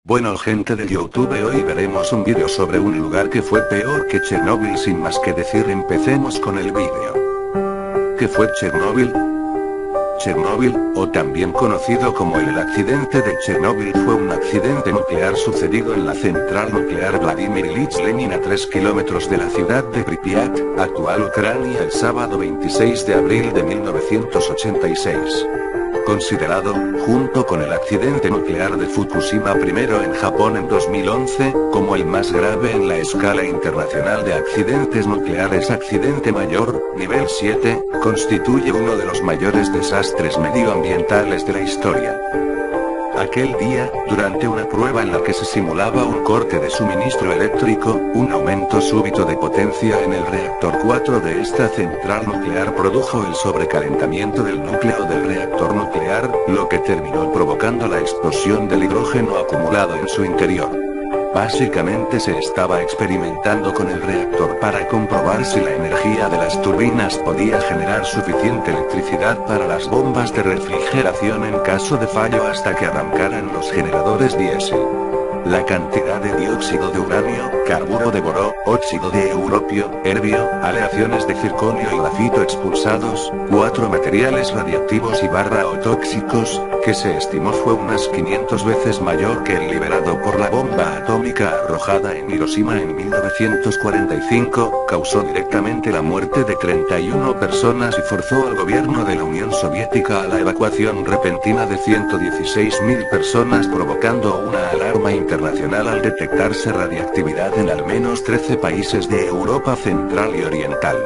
Bueno gente de YouTube, hoy veremos un vídeo sobre un lugar que fue peor que Chernóbil. Sin más que decir, empecemos con el vídeo. ¿Qué fue Chernóbil? Chernóbil, o también conocido como el accidente de Chernóbil, fue un accidente nuclear sucedido en la central nuclear Vladimir Ilich Lenin a 3 kilómetros de la ciudad de Pripyat, actual Ucrania, el sábado 26 de abril de 1986. Considerado, junto con el accidente nuclear de Fukushima primero en Japón en 2011, como el más grave en la escala internacional de accidentes nucleares. Accidente mayor, nivel 7, constituye uno de los mayores desastres medioambientales de la historia. Aquel día, durante una prueba en la que se simulaba un corte de suministro eléctrico, un aumento súbito de potencia en el reactor 4 de esta central nuclear produjo el sobrecalentamiento del núcleo del reactor nuclear, lo que terminó provocando la explosión del hidrógeno acumulado en su interior. Básicamente se estaba experimentando con el reactor para comprobar si la energía de las turbinas podía generar suficiente electricidad para las bombas de refrigeración en caso de fallo hasta que arrancaran los generadores diésel. La cantidad de dióxido de uranio, carburo de boro, óxido de europio, herbio, aleaciones de circonio y grafito expulsados, 4 materiales radiactivos y o tóxicos, que se estimó fue unas 500 veces mayor que el liberado por la bomba atómica arrojada en Hiroshima en 1945, causó directamente la muerte de 31 personas y forzó al gobierno de la Unión Soviética a la evacuación repentina de 116.000 personas, provocando una alarma internacional al detectarse radiactividad en al menos 13 países de Europa Central y Oriental.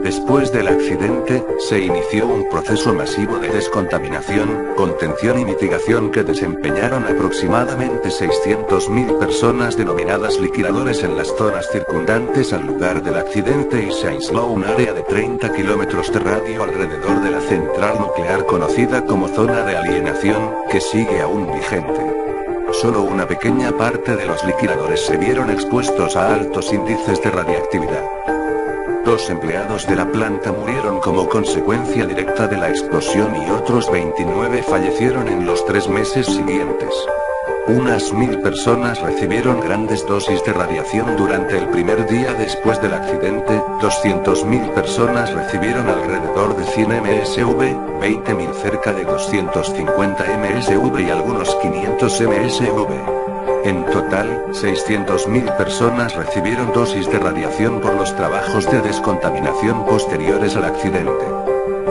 Después del accidente, se inició un proceso masivo de descontaminación, contención y mitigación que desempeñaron aproximadamente 600.000 personas denominadas liquidadores en las zonas circundantes al lugar del accidente, y se aisló un área de 30 kilómetros de radio alrededor de la central nuclear conocida como zona de alienación, que sigue aún vigente. Solo una pequeña parte de los liquidadores se vieron expuestos a altos índices de radiactividad. 2 empleados de la planta murieron como consecuencia directa de la explosión y otros 29 fallecieron en los 3 meses siguientes. Unas 1000 personas recibieron grandes dosis de radiación durante el primer día después del accidente, 200.000 personas recibieron alrededor de 100 msv, 20.000 cerca de 250 msv y algunos 500 msv. En total, 600.000 personas recibieron dosis de radiación por los trabajos de descontaminación posteriores al accidente.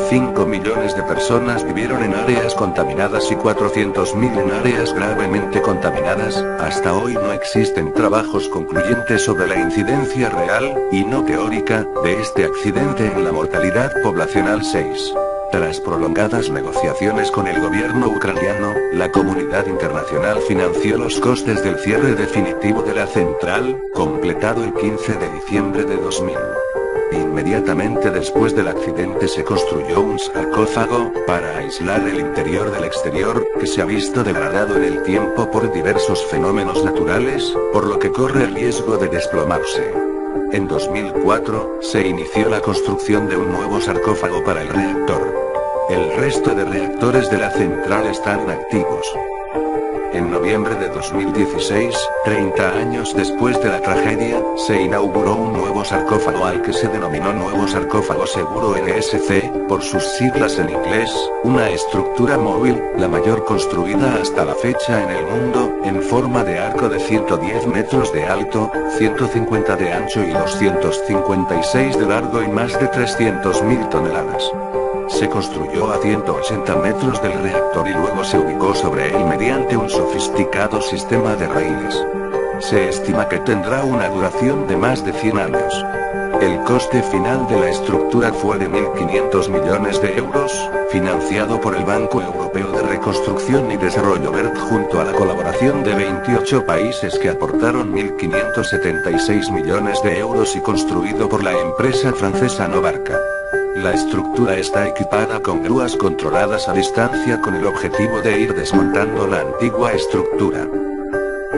5 millones de personas vivieron en áreas contaminadas y 400.000 en áreas gravemente contaminadas. Hasta hoy no existen trabajos concluyentes sobre la incidencia real, y no teórica, de este accidente en la mortalidad poblacional. 6. Tras prolongadas negociaciones con el gobierno ucraniano, la comunidad internacional financió los costes del cierre definitivo de la central, completado el 15 de diciembre de 2000. Inmediatamente después del accidente se construyó un sarcófago, para aislar el interior del exterior, que se ha visto degradado en el tiempo por diversos fenómenos naturales, por lo que corre riesgo de desplomarse. En 2004, se inició la construcción de un nuevo sarcófago para el reactor. El resto de reactores de la central están activos. En noviembre de 2016, 30 años después de la tragedia, se inauguró un nuevo sarcófago al que se denominó Nuevo Sarcófago Seguro NSC, por sus siglas en inglés, una estructura móvil, la mayor construida hasta la fecha en el mundo, en forma de arco de 110 metros de alto, 150 de ancho y 256 de largo y más de 300.000 toneladas. Se construyó a 180 metros del reactor y luego se ubicó sobre él mediante un sofisticado sistema de raíles. Se estima que tendrá una duración de más de 100 años. El coste final de la estructura fue de 1.500 millones de euros, financiado por el Banco Europeo de Reconstrucción y Desarrollo BERD junto a la colaboración de 28 países que aportaron 1.576 millones de euros y construido por la empresa francesa Novarca. La estructura está equipada con grúas controladas a distancia con el objetivo de ir desmontando la antigua estructura.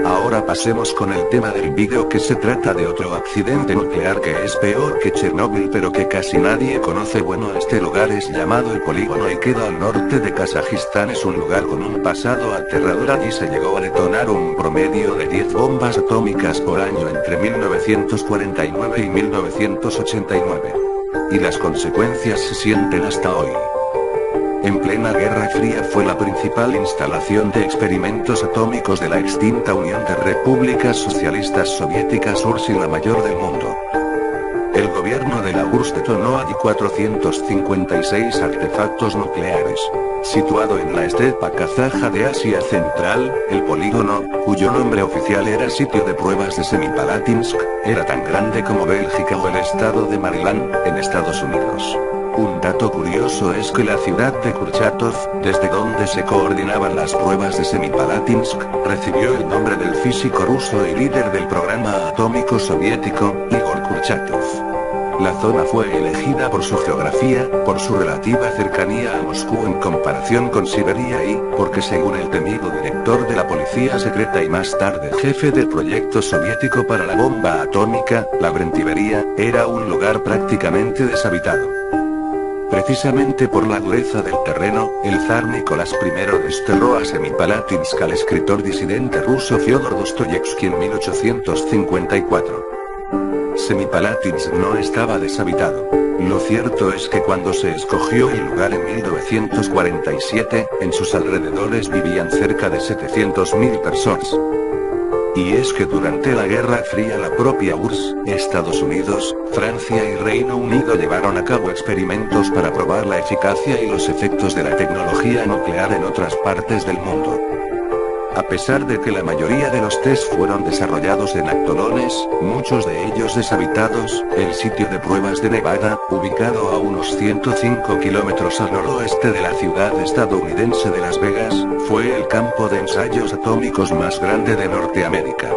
Ahora pasemos con el tema del vídeo, que se trata de otro accidente nuclear que es peor que Chernóbil pero que casi nadie conoce. Bueno, este lugar es llamado el Polígono y queda al norte de Kazajistán. Es un lugar con un pasado aterrador. Allí se llegó a detonar un promedio de 10 bombas atómicas por año entre 1949 y 1989. Y las consecuencias se sienten hasta hoy. En plena Guerra Fría fue la principal instalación de experimentos atómicos de la extinta Unión de Repúblicas Socialistas Soviéticas URSS y la mayor del mundo. El gobierno de la URSS detonó allí 456 artefactos nucleares. Situado en la estepa kazaja de Asia Central, el polígono, cuyo nombre oficial era Sitio de Pruebas de Semipalatinsk, era tan grande como Bélgica o el estado de Maryland, en Estados Unidos. Un dato curioso es que la ciudad de Kurchatov, desde donde se coordinaban las pruebas de Semipalatinsk, recibió el nombre del físico ruso y líder del programa atómico soviético, Igor Kurchatov. La zona fue elegida por su geografía, por su relativa cercanía a Moscú en comparación con Siberia y, porque según el temido director de la policía secreta y más tarde jefe del proyecto soviético para la bomba atómica, Lavrent Beria, era un lugar prácticamente deshabitado. Precisamente por la dureza del terreno, el zar Nicolás I desterró a Semipalatinsk al escritor disidente ruso Fyodor Dostoyevsky en 1854. Semipalatinsk no estaba deshabitado. Lo cierto es que cuando se escogió el lugar en 1947, en sus alrededores vivían cerca de 700.000 personas. Y es que durante la Guerra Fría la propia URSS, Estados Unidos, Francia y Reino Unido llevaron a cabo experimentos para probar la eficacia y los efectos de la tecnología nuclear en otras partes del mundo. A pesar de que la mayoría de los test fueron desarrollados en atolones, muchos de ellos deshabitados, el sitio de pruebas de Nevada, ubicado a unos 105 kilómetros al noroeste de la ciudad estadounidense de Las Vegas, fue el campo de ensayos atómicos más grande de Norteamérica.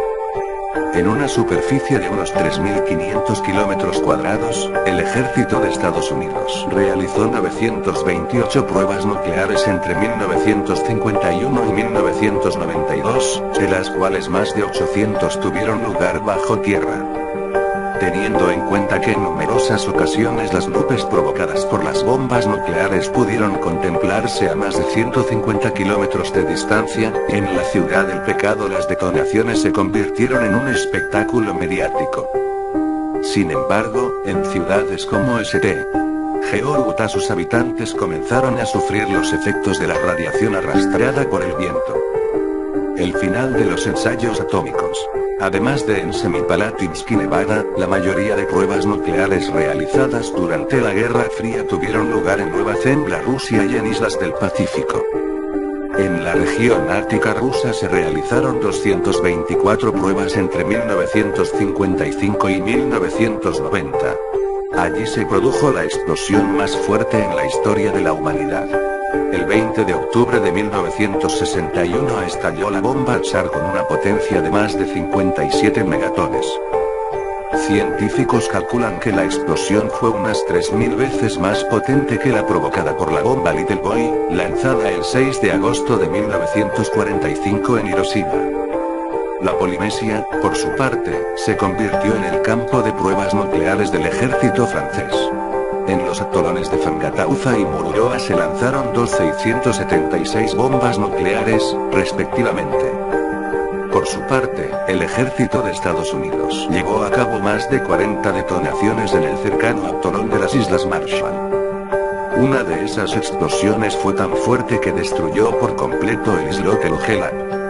En una superficie de unos 3.500 kilómetros cuadrados, el ejército de Estados Unidos realizó 928 pruebas nucleares entre 1951 y 1992, de las cuales más de 800 tuvieron lugar bajo tierra. Teniendo en cuenta que en numerosas ocasiones las nubes provocadas por las bombas nucleares pudieron contemplarse a más de 150 kilómetros de distancia, en la ciudad del pecado las detonaciones se convirtieron en un espectáculo mediático. Sin embargo, en ciudades como St. Georg, sus habitantes comenzaron a sufrir los efectos de la radiación arrastrada por el viento. El final de los ensayos atómicos. Además de en Semipalatinsk y Nevada, la mayoría de pruebas nucleares realizadas durante la Guerra Fría tuvieron lugar en Nueva Zembla, Rusia y en islas del Pacífico. En la región ártica rusa se realizaron 224 pruebas entre 1955 y 1990. Allí se produjo la explosión más fuerte en la historia de la humanidad. El 20 de octubre de 1961 estalló la bomba Tsar con una potencia de más de 57 megatones. Científicos calculan que la explosión fue unas 3.000 veces más potente que la provocada por la bomba Little Boy, lanzada el 6 de agosto de 1945 en Hiroshima. La Polinesia, por su parte, se convirtió en el campo de pruebas nucleares del ejército francés. En los atolones de Fangataufa y Mururoa se lanzaron 12 y 176 bombas nucleares, respectivamente. Por su parte, el ejército de Estados Unidos llevó a cabo más de 40 detonaciones en el cercano atolón de las Islas Marshall. Una de esas explosiones fue tan fuerte que destruyó por completo el islote Helena.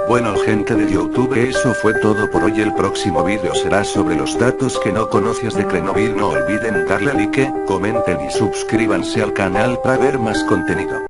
Bueno, gente de YouTube, eso fue todo por hoy. El próximo vídeo será sobre los datos que no conocías de Chernobyl. No olviden darle like, comenten y suscríbanse al canal para ver más contenido.